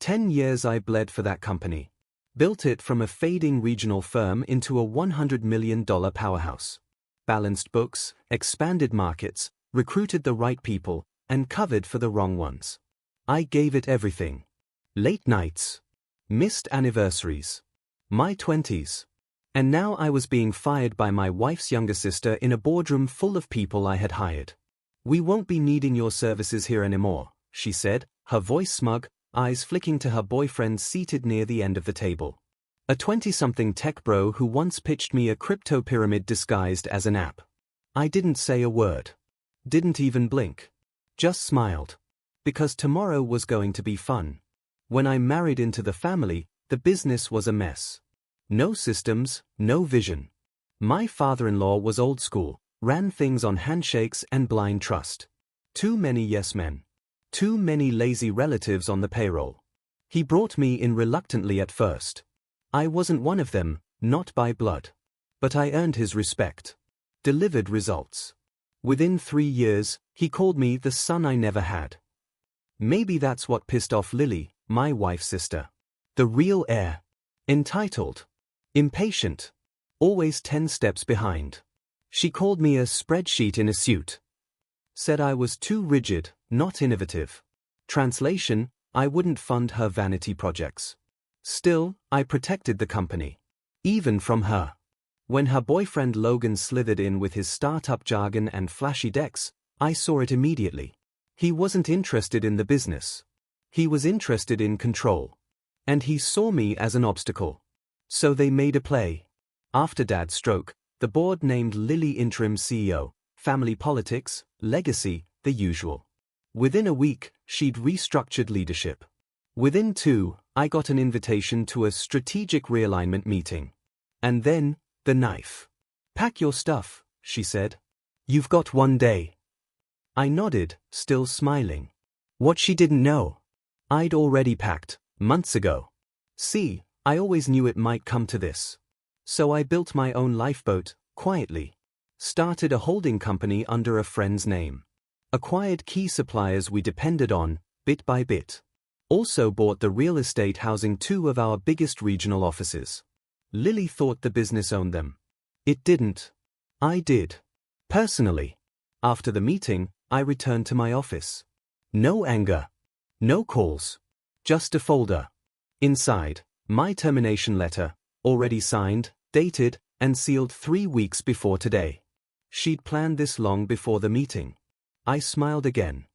10 years I bled for that company. Built it from a fading regional firm into a $100 million powerhouse. Balanced books, expanded markets, recruited the right people, and covered for the wrong ones. I gave it everything. Late nights. Missed anniversaries. My 20s. And now I was being fired by my wife's younger sister in a boardroom full of people I had hired. "We won't be needing your services here anymore," she said, her voice smug, eyes flicking to her boyfriend seated near the end of the table. A 20-something tech bro who once pitched me a crypto pyramid disguised as an app. I didn't say a word. Didn't even blink. Just smiled. Because tomorrow was going to be fun. When I married into the family, the business was a mess. No systems, no vision. My father-in-law was old school, ran things on handshakes and blind trust. Too many yes men. Too many lazy relatives on the payroll. He brought me in reluctantly at first. I wasn't one of them, not by blood. But I earned his respect. Delivered results. Within 3 years, he called me the son I never had. Maybe that's what pissed off Lily, my wife's sister. The real heir. Entitled. Impatient. Always 10 steps behind. She called me a spreadsheet in a suit. Said I was too rigid, not innovative. Translation, I wouldn't fund her vanity projects. Still, I protected the company. Even from her. When her boyfriend Logan slithered in with his startup jargon and flashy decks, I saw it immediately. He wasn't interested in the business. He was interested in control. And he saw me as an obstacle. So they made a play. After Dad's stroke, the board named Lily interim CEO, family politics, legacy, the usual. Within a week, she'd restructured leadership. Within 2, I got an invitation to a strategic realignment meeting. And then, the knife. "Pack your stuff," she said. "You've got 1 day." I nodded, still smiling. What she didn't know. I'd already packed, months ago. See, I always knew it might come to this. So I built my own lifeboat, quietly. Started a holding company under a friend's name. Acquired key suppliers we depended on, bit by bit. Also bought the real estate housing 2 of our biggest regional offices. Lily thought the business owned them. It didn't. I did. Personally. After the meeting, I returned to my office. No anger. No calls. Just a folder. Inside, my termination letter, already signed, dated, and sealed 3 weeks before today. She'd planned this long before the meeting. I smiled again.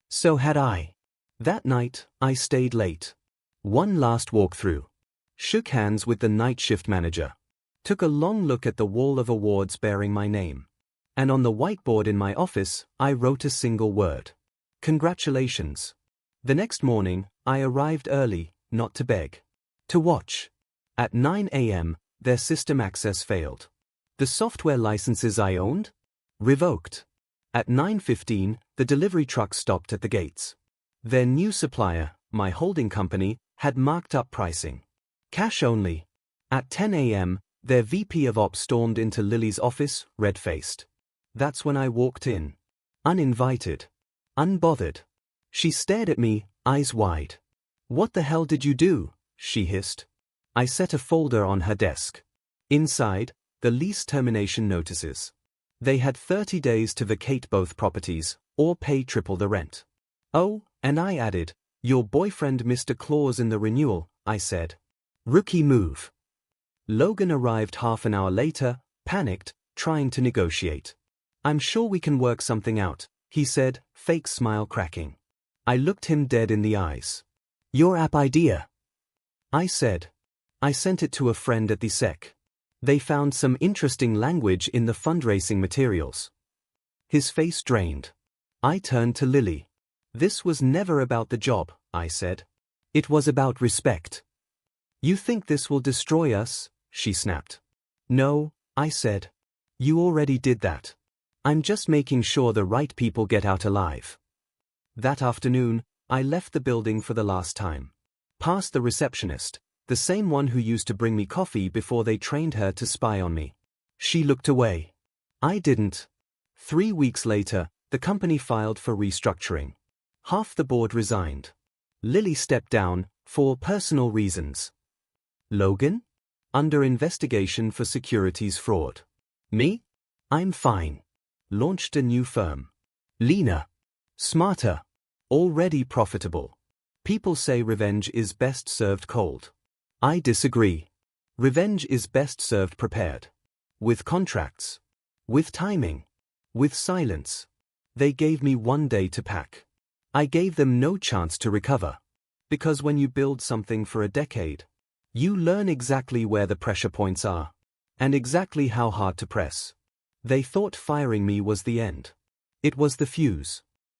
So had I. That night, I stayed late. One last walkthrough. Shook hands with the night shift manager. Took a long look at the wall of awards bearing my name. And on the whiteboard in my office, I wrote a single word. Congratulations. The next morning, I arrived early, not to beg. To watch. At 9 a.m., their system access failed. The software licenses I owned? Revoked. At 9:15, the delivery truck stopped at the gates. Their new supplier, my holding company, had marked up pricing. Cash only. At 10 a.m., their VP of Ops stormed into Lily's office, red-faced. That's when I walked in. Uninvited. Unbothered. She stared at me, eyes wide. "What the hell did you do?" she hissed. I set a folder on her desk. Inside, the lease termination notices. They had 30 days to vacate both properties, or pay triple the rent. "Oh," and I added, "your boyfriend missed a clause in the renewal," I said. Rookie move. Logan arrived half an hour later, panicked, trying to negotiate. "I'm sure we can work something out," he said, fake smile cracking. I looked him dead in the eyes. "Your app idea?" I said. "I sent it to a friend at the SEC. They found some interesting language in the fundraising materials." His face drained. I turned to Lily. "This was never about the job," I said. "It was about respect." "You think this will destroy us?" she snapped. "No," I said. "You already did that. I'm just making sure the right people get out alive." That afternoon, I left the building for the last time. Past the receptionist, the same one who used to bring me coffee before they trained her to spy on me. She looked away. I didn't. 3 weeks later, the company filed for restructuring. Half the board resigned. Lily stepped down, for personal reasons. Logan? Under investigation for securities fraud. Me? I'm fine. Launched a new firm. Leaner. Smarter. Already profitable. People say revenge is best served cold. I disagree. Revenge is best served prepared. With contracts. With timing. With silence. They gave me 1 day to pack. I gave them no chance to recover. Because when you build something for a decade, you learn exactly where the pressure points are. And exactly how hard to press. They thought firing me was the end. It was the fuse.